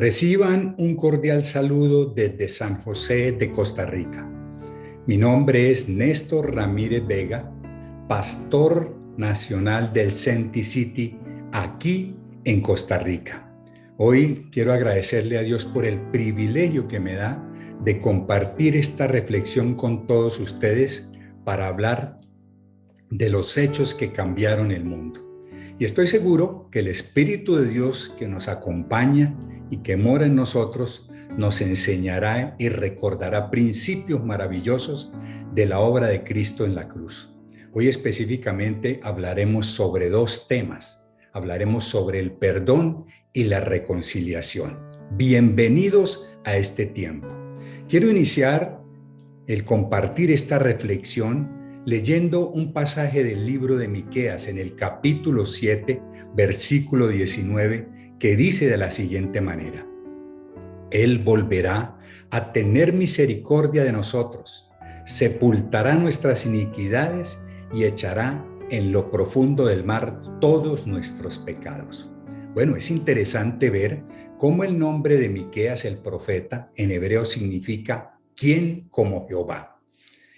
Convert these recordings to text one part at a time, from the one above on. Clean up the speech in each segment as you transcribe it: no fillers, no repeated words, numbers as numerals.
Reciban un cordial saludo desde San José de Costa Rica. Mi nombre es Néstor Ramírez Vega, pastor nacional del Senti City aquí en Costa Rica. Hoy quiero agradecerle a Dios por el privilegio que me da de compartir esta reflexión con todos ustedes para hablar de los hechos que cambiaron el mundo. Y estoy seguro que el Espíritu de Dios que nos acompaña y que mora en nosotros nos enseñará y recordará principios maravillosos de la obra de Cristo en la cruz. Hoy específicamente hablaremos sobre dos temas. Hablaremos sobre el perdón y la reconciliación. Bienvenidos a este tiempo. Quiero iniciar el compartir esta reflexión leyendo un pasaje del libro de Miqueas en el capítulo 7, versículo 19, que dice de la siguiente manera: Él volverá a tener misericordia de nosotros, sepultará nuestras iniquidades y echará en lo profundo del mar todos nuestros pecados. Bueno, es interesante ver cómo el nombre de Miqueas el profeta en hebreo significa ¿quién como Jehová?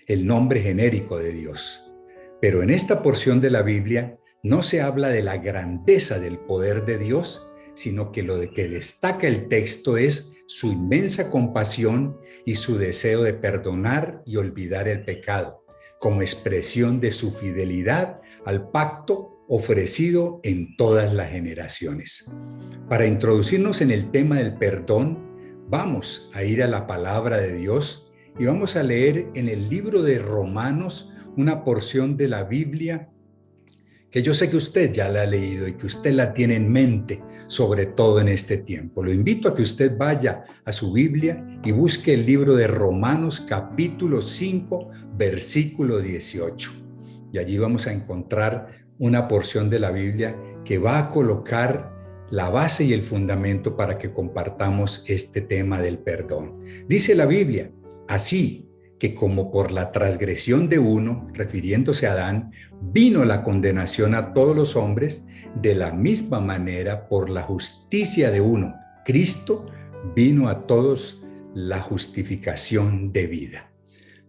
El nombre genérico de Dios. Pero en esta porción de la Biblia no se habla de la grandeza del poder de Dios, sino que lo que destaca el texto es su inmensa compasión y su deseo de perdonar y olvidar el pecado, como expresión de su fidelidad al pacto ofrecido en todas las generaciones. Para introducirnos en el tema del perdón, vamos a ir a la palabra de Dios y vamos a leer en el libro de Romanos una porción de la Biblia que yo sé que usted ya la ha leído y que usted la tiene en mente, sobre todo en este tiempo. Lo invito a que usted vaya a su Biblia y busque el libro de Romanos capítulo 5, versículo 18. Y allí vamos a encontrar una porción de la Biblia que va a colocar la base y el fundamento para que compartamos este tema del perdón. Dice la Biblia: así que como por la transgresión de uno, refiriéndose a Adán, vino la condenación a todos los hombres, de la misma manera por la justicia de uno, Cristo, vino a todos la justificación de vida.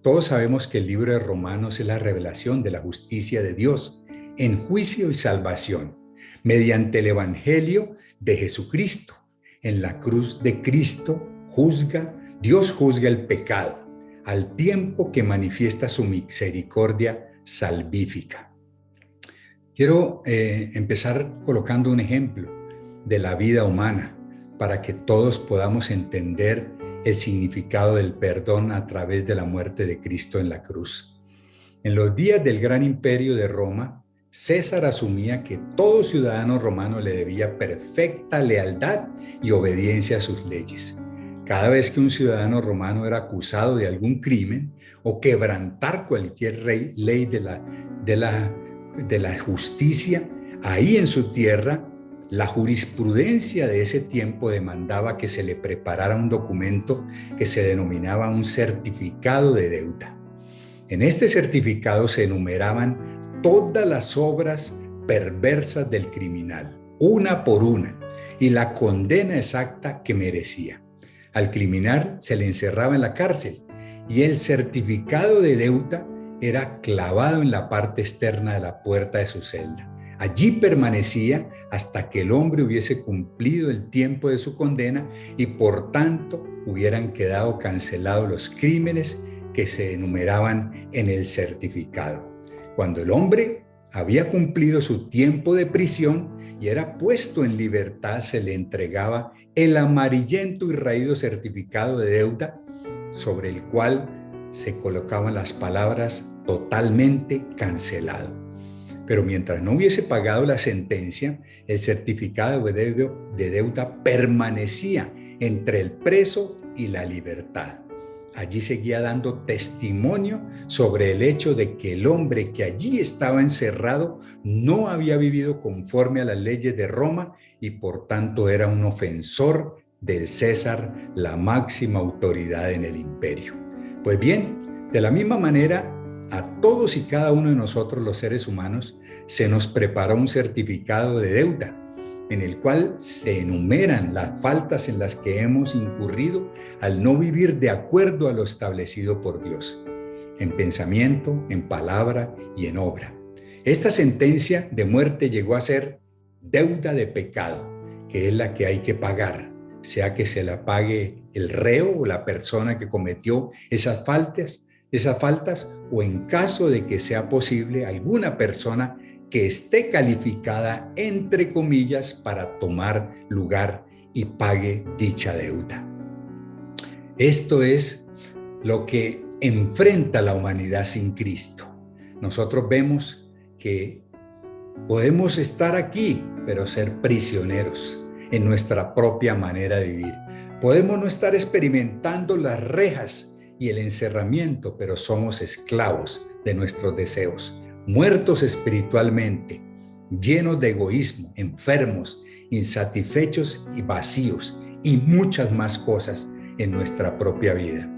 Todos sabemos que el libro de Romanos es la revelación de la justicia de Dios en juicio y salvación, mediante el evangelio de Jesucristo. En la cruz de Cristo Dios juzga el pecado, al tiempo que manifiesta su misericordia salvífica. Quiero empezar colocando un ejemplo de la vida humana para que todos podamos entender el significado del perdón a través de la muerte de Cristo en la cruz. En los días del gran imperio de Roma, César asumía que todo ciudadano romano le debía perfecta lealtad y obediencia a sus leyes. Cada vez que un ciudadano romano era acusado de algún crimen o quebrantar cualquier ley de la justicia, ahí en su tierra, la jurisprudencia de ese tiempo demandaba que se le preparara un documento que se denominaba un certificado de deuda. En este certificado se enumeraban todas las obras perversas del criminal, una por una, y la condena exacta que merecía. Al criminal se le encerraba en la cárcel y el certificado de deuda era clavado en la parte externa de la puerta de su celda. Allí permanecía hasta que el hombre hubiese cumplido el tiempo de su condena y por tanto hubieran quedado cancelados los crímenes que se enumeraban en el certificado. Cuando el hombre había cumplido su tiempo de prisión y era puesto en libertad, se le entregaba el amarillento y raído certificado de deuda sobre el cual se colocaban las palabras totalmente cancelado. Pero mientras no hubiese pagado la sentencia, el certificado de deuda permanecía entre el preso y la libertad. Allí seguía dando testimonio sobre el hecho de que el hombre que allí estaba encerrado no había vivido conforme a las leyes de Roma y por tanto era un ofensor del César, la máxima autoridad en el imperio. Pues bien, de la misma manera, a todos y cada uno de nosotros los seres humanos se nos preparó un certificado de deuda en el cual se enumeran las faltas en las que hemos incurrido al no vivir de acuerdo a lo establecido por Dios, en pensamiento, en palabra y en obra. Esta sentencia de muerte llegó a ser deuda de pecado, que es la que hay que pagar, sea que se la pague el reo o la persona que cometió esas faltas, o en caso de que sea posible, alguna persona que esté calificada, entre comillas, para tomar lugar y pague dicha deuda. Esto es lo que enfrenta la humanidad sin Cristo. Nosotros vemos que podemos estar aquí, pero ser prisioneros en nuestra propia manera de vivir. Podemos no estar experimentando las rejas y el encerramiento, pero somos esclavos de nuestros deseos, muertos espiritualmente, llenos de egoísmo, enfermos, insatisfechos y vacíos, y muchas más cosas en nuestra propia vida.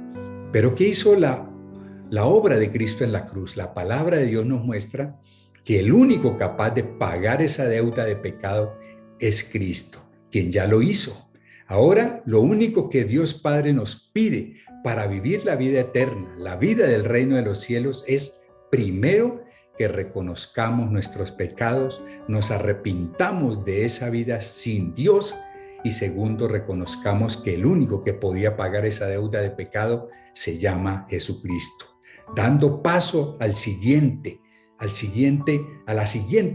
Pero ¿qué hizo la obra de Cristo en la cruz? La palabra de Dios nos muestra que el único capaz de pagar esa deuda de pecado es Cristo, quien ya lo hizo. Ahora, lo único que Dios Padre nos pide para vivir la vida eterna, la vida del reino de los cielos, es primero que reconozcamos nuestros pecados, nos arrepintamos de esa vida sin Dios, y segundo, reconozcamos que el único que podía pagar esa deuda de pecado se llama Jesucristo, dando paso a la siguiente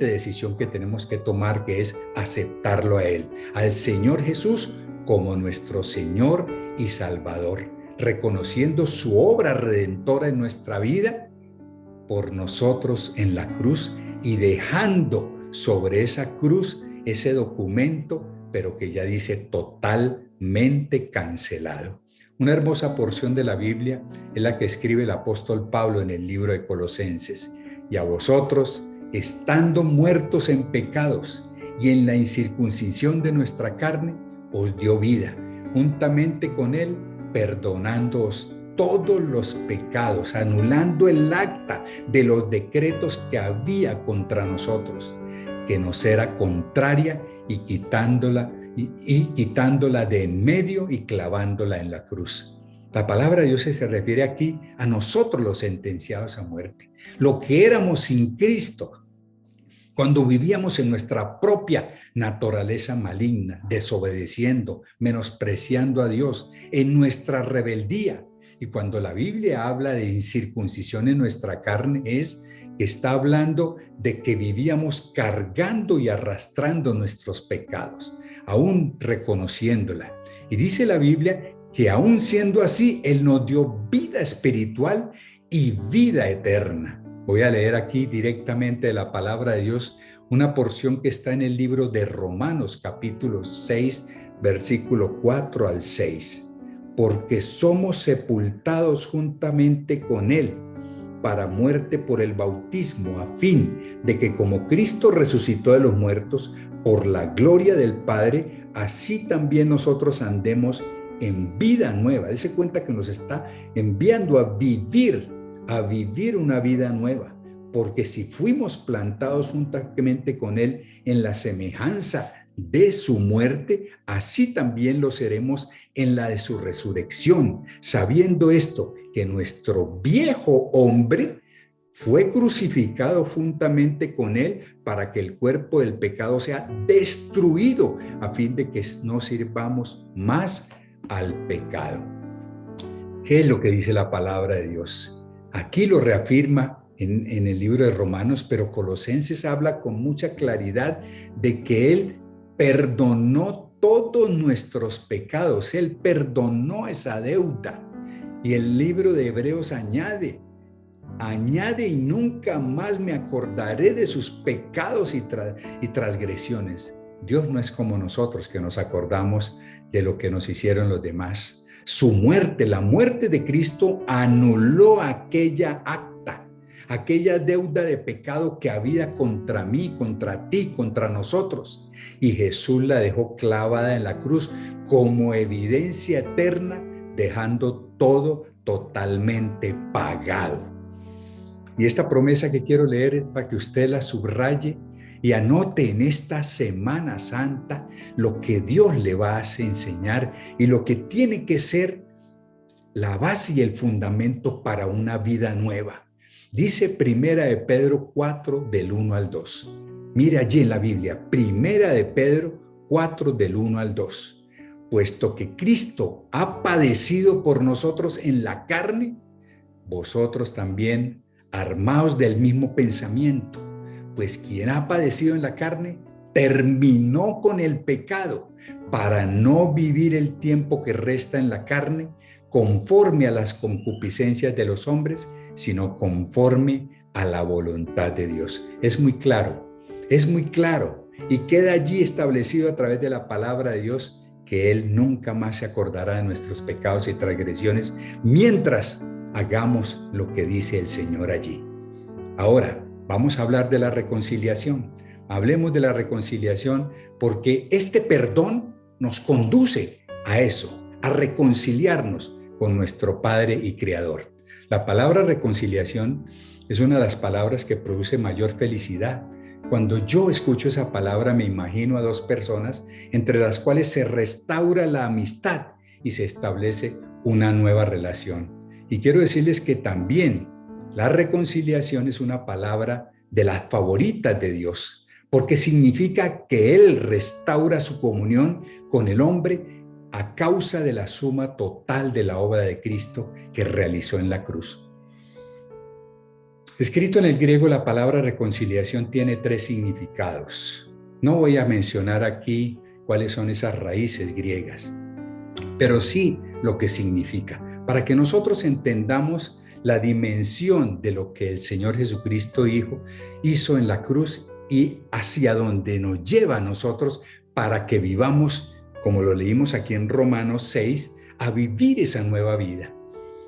decisión que tenemos que tomar, que es aceptarlo a Él, al Señor Jesús como nuestro Señor y Salvador, reconociendo su obra redentora en nuestra vida por nosotros en la cruz y dejando sobre esa cruz ese documento, pero que ya dice totalmente cancelado. Una hermosa porción de la Biblia es la que escribe el apóstol Pablo en el libro de Colosenses. Y a vosotros, estando muertos en pecados y en la incircuncisión de nuestra carne, os dio vida, juntamente con Él, perdonándoos todos los pecados, anulando el acta de los decretos que había contra nosotros, que nos era contraria, y quitándola de en medio y clavándola en la cruz. La palabra de Dios se refiere aquí a nosotros los sentenciados a muerte, lo que éramos sin Cristo, cuando vivíamos en nuestra propia naturaleza maligna, desobedeciendo, menospreciando a Dios, en nuestra rebeldía. Y cuando la Biblia habla de incircuncisión en nuestra carne, es que está hablando de que vivíamos cargando y arrastrando nuestros pecados, aún reconociéndola. Y dice la Biblia que aún siendo así, Él nos dio vida espiritual y vida eterna. Voy a leer aquí directamente de la palabra de Dios una porción que está en el libro de Romanos, capítulo 6, versículo 4 al 6. Porque somos sepultados juntamente con Él para muerte por el bautismo, a fin de que como Cristo resucitó de los muertos por la gloria del Padre, así también nosotros andemos en vida nueva. Dése cuenta que nos está enviando a vivir una vida nueva, porque si fuimos plantados juntamente con Él en la semejanza de su muerte, así también lo seremos en la de su resurrección, sabiendo esto, que nuestro viejo hombre fue crucificado juntamente con Él para que el cuerpo del pecado sea destruido, a fin de que no sirvamos más al pecado. ¿Qué es lo que dice la palabra de Dios? Aquí lo reafirma en el libro de Romanos, pero Colosenses habla con mucha claridad de que Él perdonó todos nuestros pecados. Él perdonó esa deuda. Y el libro de Hebreos añade, y nunca más me acordaré de sus pecados y transgresiones. Dios no es como nosotros, que nos acordamos de lo que nos hicieron los demás. Su muerte, la muerte de Cristo, anuló aquella acta, aquella deuda de pecado que había contra mí, contra ti, contra nosotros. Y Jesús la dejó clavada en la cruz como evidencia eterna, dejando todo totalmente pagado. Y esta promesa que quiero leer para que usted la subraye y anote en esta Semana Santa lo que Dios le va a enseñar y lo que tiene que ser la base y el fundamento para una vida nueva. Dice Primera de Pedro 4 del 1 al 2. Mire allí en la Biblia, Primera de Pedro 4 del 1 al 2. Puesto que Cristo ha padecido por nosotros en la carne, vosotros también armaos del mismo pensamiento. Pues quien ha padecido en la carne, terminó con el pecado para no vivir el tiempo que resta en la carne conforme a las concupiscencias de los hombres, sino conforme a la voluntad de Dios. Es muy claro y queda allí establecido a través de la palabra de Dios que Él nunca más se acordará de nuestros pecados y transgresiones mientras hagamos lo que dice el Señor allí. Ahora, vamos a hablar de la reconciliación. Hablemos de la reconciliación porque este perdón nos conduce a eso, a reconciliarnos con nuestro Padre y Creador. La palabra reconciliación es una de las palabras que produce mayor felicidad. Cuando yo escucho esa palabra me imagino a dos personas entre las cuales se restaura la amistad y se establece una nueva relación. Y quiero decirles que también la reconciliación es una palabra de las favoritas de Dios, porque significa que Él restaura su comunión con el hombre a causa de la suma total de la obra de Cristo que realizó en la cruz. Escrito en el griego, la palabra reconciliación tiene 3 significados. No voy a mencionar aquí cuáles son esas raíces griegas, pero sí lo que significa, para que nosotros entendamos la dimensión de lo que el Señor Jesucristo hizo en la cruz y hacia donde nos lleva a nosotros para que vivamos, como lo leímos aquí en Romanos 6, a vivir esa nueva vida.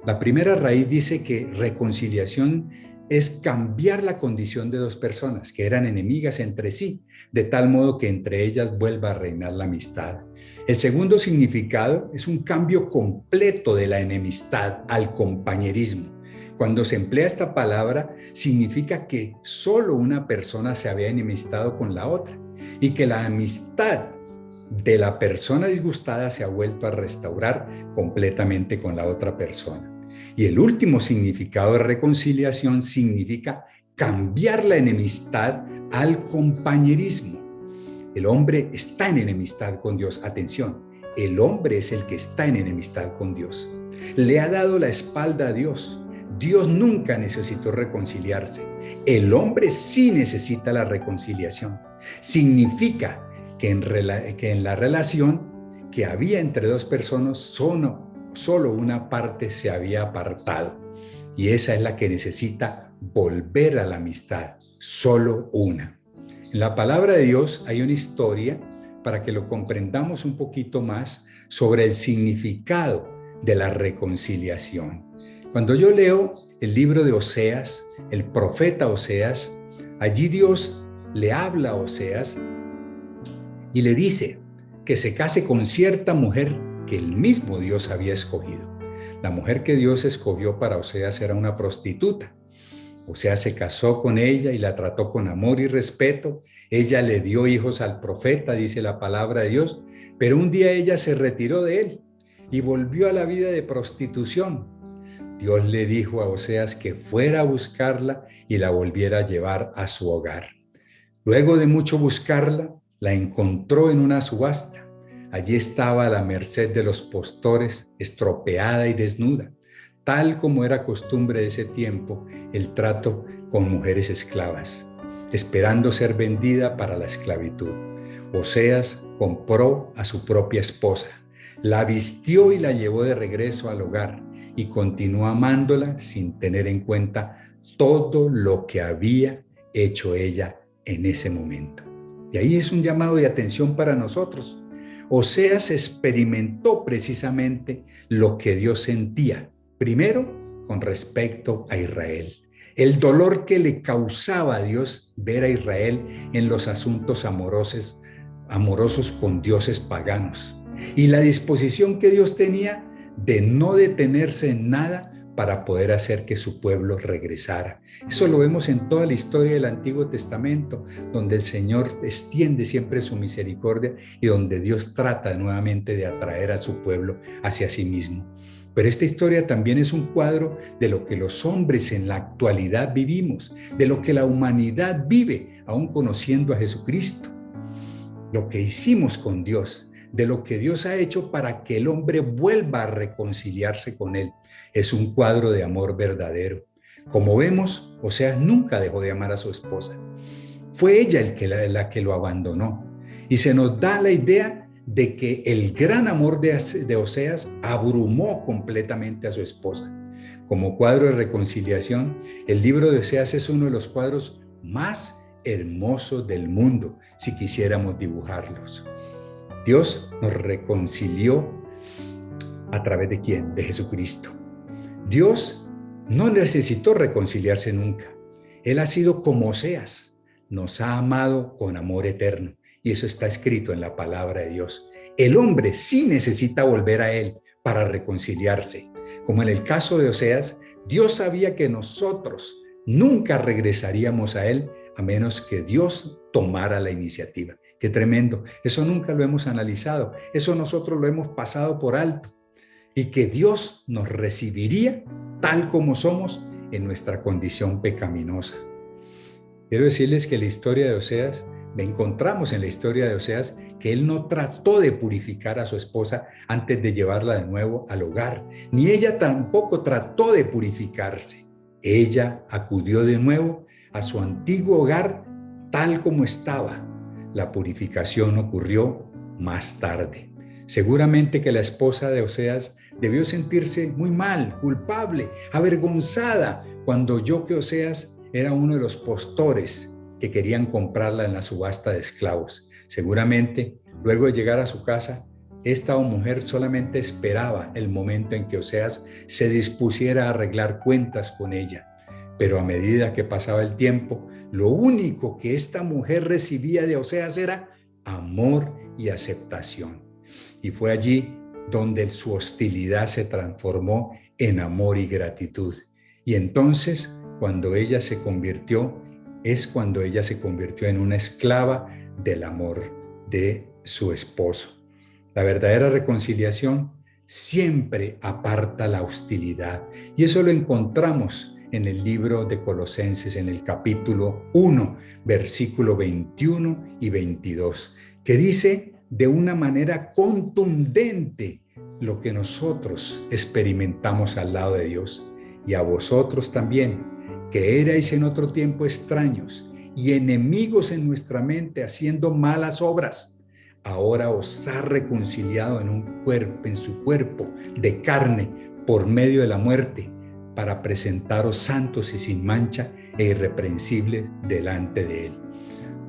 La primera raíz dice que reconciliación es cambiar la condición de dos personas que eran enemigas entre sí, de tal modo que entre ellas vuelva a reinar la amistad. El segundo significado es un cambio completo de la enemistad al compañerismo. Cuando se emplea esta palabra, significa que solo una persona se había enemistado con la otra y que la amistad de la persona disgustada se ha vuelto a restaurar completamente con la otra persona. Y el último significado de reconciliación significa cambiar la enemistad al compañerismo. El hombre está en enemistad con Dios. Atención, el hombre es el que está en enemistad con Dios. Le ha dado la espalda a Dios. Dios nunca necesitó reconciliarse. El hombre sí necesita la reconciliación. Significa que en la relación que había entre dos personas, solo una parte se había apartado. Y esa es la que necesita volver a la amistad, solo una. En la palabra de Dios hay una historia para que lo comprendamos un poquito más sobre el significado de la reconciliación. Cuando yo leo el libro de Oseas, el profeta Oseas, allí Dios le habla a Oseas y le dice que se case con cierta mujer que el mismo Dios había escogido. La mujer que Dios escogió para Oseas era una prostituta. Oseas se casó con ella y la trató con amor y respeto. Ella le dio hijos al profeta, dice la palabra de Dios, pero un día ella se retiró de él y volvió a la vida de prostitución. Dios le dijo a Oseas que fuera a buscarla y la volviera a llevar a su hogar. Luego de mucho buscarla, la encontró en una subasta. Allí estaba a la merced de los postores, estropeada y desnuda, tal como era costumbre de ese tiempo, el trato con mujeres esclavas, esperando ser vendida para la esclavitud. Oseas compró a su propia esposa, la vistió y la llevó de regreso al hogar y continuó amándola sin tener en cuenta todo lo que había hecho ella en ese momento. Y ahí es un llamado de atención para nosotros. Oseas experimentó precisamente lo que Dios sentía, primero con respecto a Israel. El dolor que le causaba a Dios ver a Israel en los asuntos amorosos con dioses paganos. Y la disposición que Dios tenía de no detenerse en nada para poder hacer que su pueblo regresara. Eso lo vemos en toda la historia del Antiguo Testamento, donde el Señor extiende siempre su misericordia y donde Dios trata nuevamente de atraer a su pueblo hacia sí mismo. Pero esta historia también es un cuadro de lo que los hombres en la actualidad vivimos, de lo que la humanidad vive, aún conociendo a Jesucristo. Lo que hicimos con Dios, de lo que Dios ha hecho para que el hombre vuelva a reconciliarse con Él. Es un cuadro de amor verdadero. Como vemos, Oseas nunca dejó de amar a su esposa. Fue ella la que lo abandonó. Y se nos da la idea de que el gran amor de Oseas abrumó completamente a su esposa. Como cuadro de reconciliación, el libro de Oseas es uno de los cuadros más hermosos del mundo, si quisiéramos dibujarlos. Dios nos reconcilió a través de ¿quién? De Jesucristo. Dios no necesitó reconciliarse nunca. Él ha sido como Oseas, nos ha amado con amor eterno. Y eso está escrito en la palabra de Dios. El hombre sí necesita volver a Él para reconciliarse. Como en el caso de Oseas, Dios sabía que nosotros nunca regresaríamos a Él a menos que Dios tomara la iniciativa. Qué tremendo. Eso nunca lo hemos analizado. Eso nosotros lo hemos pasado por alto. Y que Dios nos recibiría tal como somos en nuestra condición pecaminosa. Quiero decirles que la historia de Oseas, encontramos en la historia de Oseas que él no trató de purificar a su esposa antes de llevarla de nuevo al hogar, ni ella tampoco trató de purificarse. Ella acudió de nuevo a su antiguo hogar tal como estaba. La purificación ocurrió más tarde. Seguramente que la esposa de Oseas debió sentirse muy mal, culpable, avergonzada, cuando oyó que Oseas era uno de los postores que querían comprarla en la subasta de esclavos. Seguramente, luego de llegar a su casa, esta mujer solamente esperaba el momento en que Oseas se dispusiera a arreglar cuentas con ella. Pero a medida que pasaba el tiempo, lo único que esta mujer recibía de Oseas era amor y aceptación. Y fue allí donde su hostilidad se transformó en amor y gratitud. Y entonces, cuando ella se convirtió en una esclava del amor de su esposo. La verdadera reconciliación siempre aparta la hostilidad. Y eso lo encontramos en el libro de Colosenses, en el capítulo 1, versículo 21 y 22, que dice de una manera contundente lo que nosotros experimentamos al lado de Dios. Y a vosotros también, que erais en otro tiempo extraños y enemigos en nuestra mente, haciendo malas obras, ahora os ha reconciliado en su cuerpo de carne por medio de la muerte, para presentaros santos y sin mancha e irreprensibles delante de Él.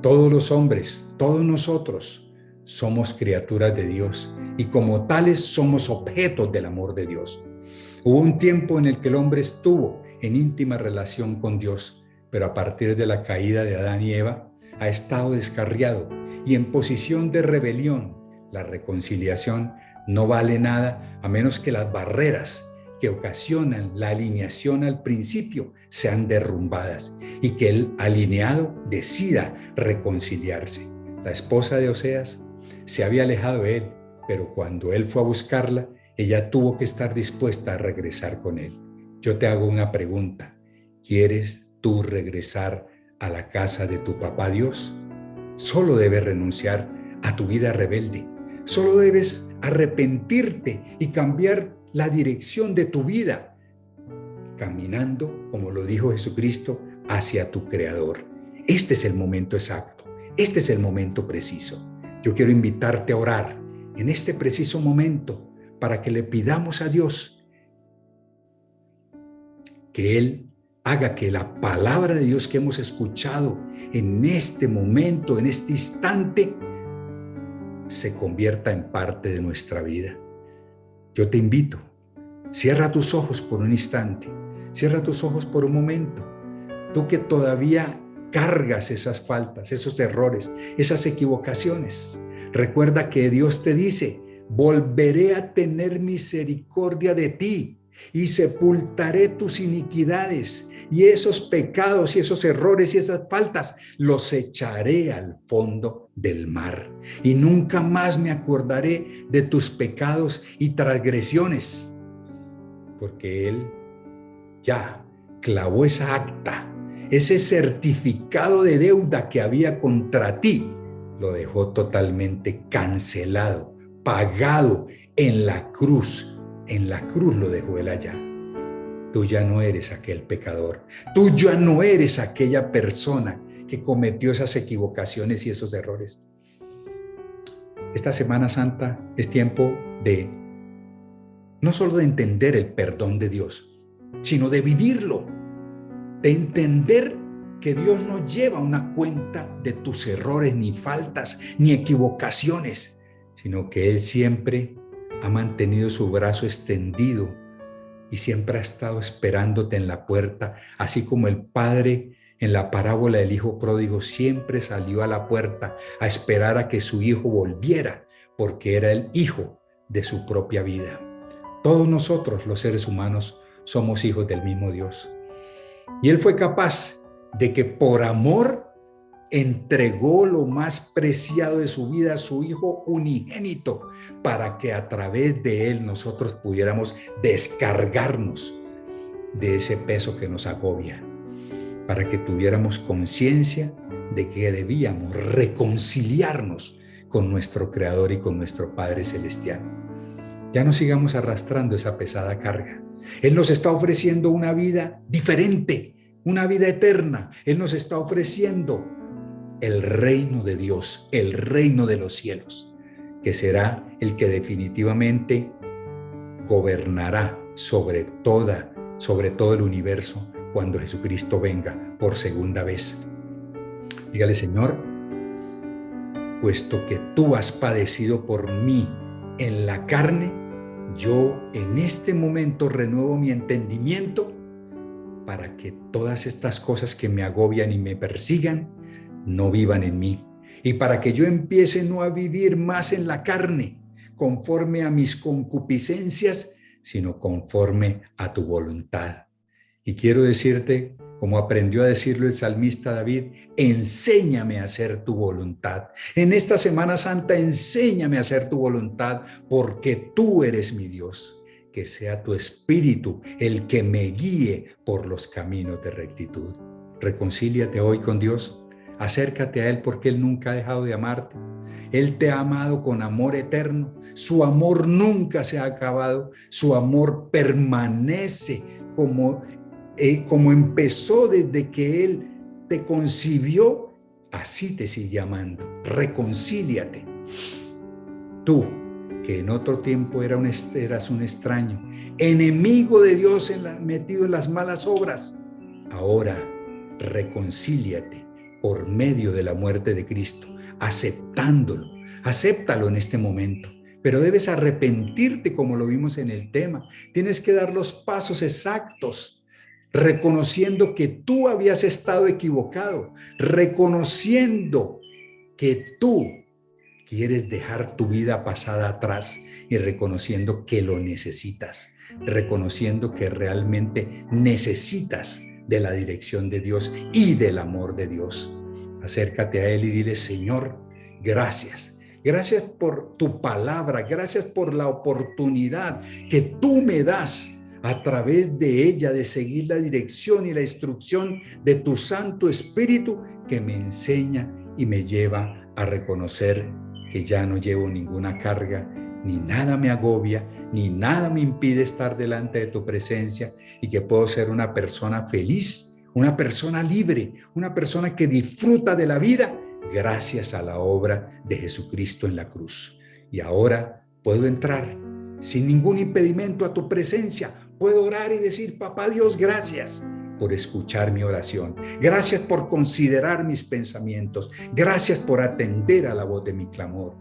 Todos los hombres, todos nosotros, somos criaturas de Dios y como tales somos objetos del amor de Dios. Hubo un tiempo en el que el hombre estuvo en íntima relación con Dios, pero a partir de la caída de Adán y Eva ha estado descarriado y en posición de rebelión. La reconciliación no vale nada a menos que las barreras que ocasionan la alineación al principio sean derrumbadas y que el alineado decida reconciliarse. La esposa de Oseas se había alejado de él, pero cuando él fue a buscarla, ella tuvo que estar dispuesta a regresar con él. Yo te hago una pregunta. ¿Quieres tú regresar a la casa de tu papá Dios? Solo debes renunciar a tu vida rebelde. Solo debes arrepentirte y cambiar la dirección de tu vida, caminando, como lo dijo Jesucristo, hacia tu Creador. Este es el momento exacto. Este es el momento preciso. Yo quiero invitarte a orar en este preciso momento para que le pidamos a Dios que Él haga que la palabra de Dios que hemos escuchado en este momento, en este instante, se convierta en parte de nuestra vida. Yo te invito, cierra tus ojos por un instante, cierra tus ojos por un momento. Tú que todavía cargas esas faltas, esos errores, esas equivocaciones, recuerda que Dios te dice: volveré a tener misericordia de ti y sepultaré tus iniquidades, y esos pecados y esos errores y esas faltas los echaré al fondo del mar, y nunca más me acordaré de tus pecados y transgresiones, porque Él ya clavó esa acta, ese certificado de deuda que había contra ti, lo dejó totalmente cancelado, pagado en la cruz. En la cruz lo dejó Él allá. Tú ya no eres aquel pecador. Tú ya no eres aquella persona que cometió esas equivocaciones y esos errores. Esta Semana Santa es tiempo de no solo de entender el perdón de Dios, sino de vivirlo, de entender que Dios no lleva una cuenta de tus errores, ni faltas, ni equivocaciones, sino que Él siempre ha mantenido su brazo extendido y siempre ha estado esperándote en la puerta, así como el padre en la parábola del hijo pródigo siempre salió a la puerta a esperar a que su hijo volviera, porque era el hijo de su propia vida. Todos nosotros, los seres humanos, somos hijos del mismo Dios. Y Él fue capaz de que por amor entregó lo más preciado de su vida a su Hijo unigénito, para que a través de Él nosotros pudiéramos descargarnos de ese peso que nos agobia, para que tuviéramos conciencia de que debíamos reconciliarnos con nuestro Creador y con nuestro Padre Celestial. Ya no sigamos arrastrando esa pesada carga. Él nos está ofreciendo una vida diferente, una vida eterna. Él nos está ofreciendo el reino de Dios, el reino de los cielos, que será el que definitivamente gobernará sobre todo el universo cuando Jesucristo venga por segunda vez. Dígale: Señor, puesto que tú has padecido por mí en la carne, yo en este momento renuevo mi entendimiento para que todas estas cosas que me agobian y me persigan no vivan en mí, y para que yo empiece no a vivir más en la carne, conforme a mis concupiscencias, sino conforme a tu voluntad. Y quiero decirte, como aprendió a decirlo el salmista David: enséñame a hacer tu voluntad. En esta Semana Santa, enséñame a hacer tu voluntad, porque tú eres mi Dios. Que sea tu Espíritu el que me guíe por los caminos de rectitud. Reconcíliate hoy con Dios. Acércate a Él, porque Él nunca ha dejado de amarte. Él te ha amado con amor eterno. Su amor nunca se ha acabado. Su amor permanece como empezó desde que Él te concibió. Así te sigue amando. Reconcíliate. Tú, que en otro tiempo eras un extraño, enemigo de Dios, metido en las malas obras, ahora reconcíliate por medio de la muerte de Cristo, aceptándolo. Acéptalo en este momento, pero debes arrepentirte, como lo vimos en el tema. Tienes que dar los pasos exactos, reconociendo que tú habías estado equivocado, reconociendo que tú quieres dejar tu vida pasada atrás y reconociendo que lo necesitas, reconociendo que realmente necesitas de la dirección de Dios y del amor de Dios. Acércate a Él y dile: Señor, gracias. Gracias por tu palabra, gracias por la oportunidad que tú me das a través de ella de seguir la dirección y la instrucción de tu Santo Espíritu, que me enseña y me lleva a reconocer que ya no llevo ninguna carga, ni nada me agobia, ni nada me impide estar delante de tu presencia, y que puedo ser una persona feliz, una persona libre, una persona que disfruta de la vida gracias a la obra de Jesucristo en la cruz. Y ahora puedo entrar sin ningún impedimento a tu presencia. Puedo orar y decir: Papá Dios, gracias por escuchar mi oración. Gracias por considerar mis pensamientos. Gracias por atender a la voz de mi clamor.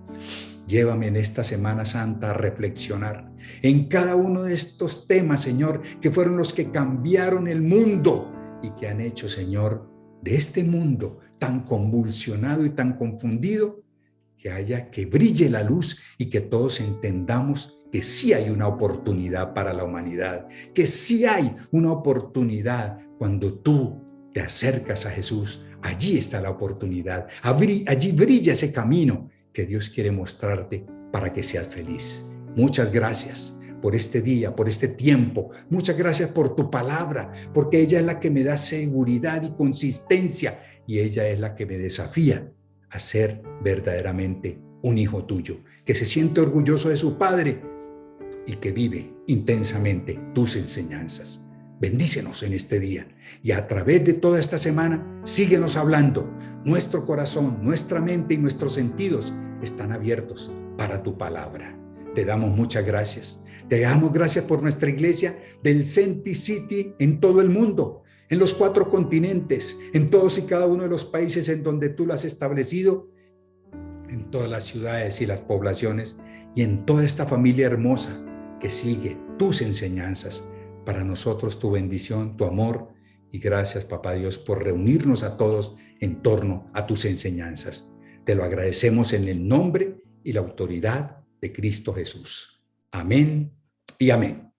Llévame en esta Semana Santa a reflexionar en cada uno de estos temas, Señor, que fueron los que cambiaron el mundo y que han hecho, Señor, de este mundo tan convulsionado y tan confundido, que brille la luz y que todos entendamos que sí hay una oportunidad para la humanidad, que sí hay una oportunidad cuando tú te acercas a Jesús. Allí está la oportunidad, allí brilla ese camino que Dios quiere mostrarte para que seas feliz. Muchas gracias por este día, por este tiempo. Muchas gracias por tu palabra, porque ella es la que me da seguridad y consistencia, y ella es la que me desafía a ser verdaderamente un hijo tuyo, que se siente orgulloso de su padre y que vive intensamente tus enseñanzas. Bendícenos en este día y a través de toda esta semana síguenos hablando. Nuestro corazón, nuestra mente y nuestros sentidos están abiertos para tu palabra. Te damos muchas gracias. Te damos gracias por nuestra iglesia del Senti City en todo el mundo, en los 4 continentes, en todos y cada uno de los países en donde tú lo has establecido, en todas las ciudades y las poblaciones, y en toda esta familia hermosa que sigue tus enseñanzas. Para nosotros tu bendición, tu amor, y gracias, Papá Dios, por reunirnos a todos en torno a tus enseñanzas. Te lo agradecemos en el nombre y la autoridad de Cristo Jesús. Amén y amén.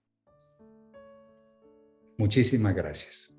Muchísimas gracias.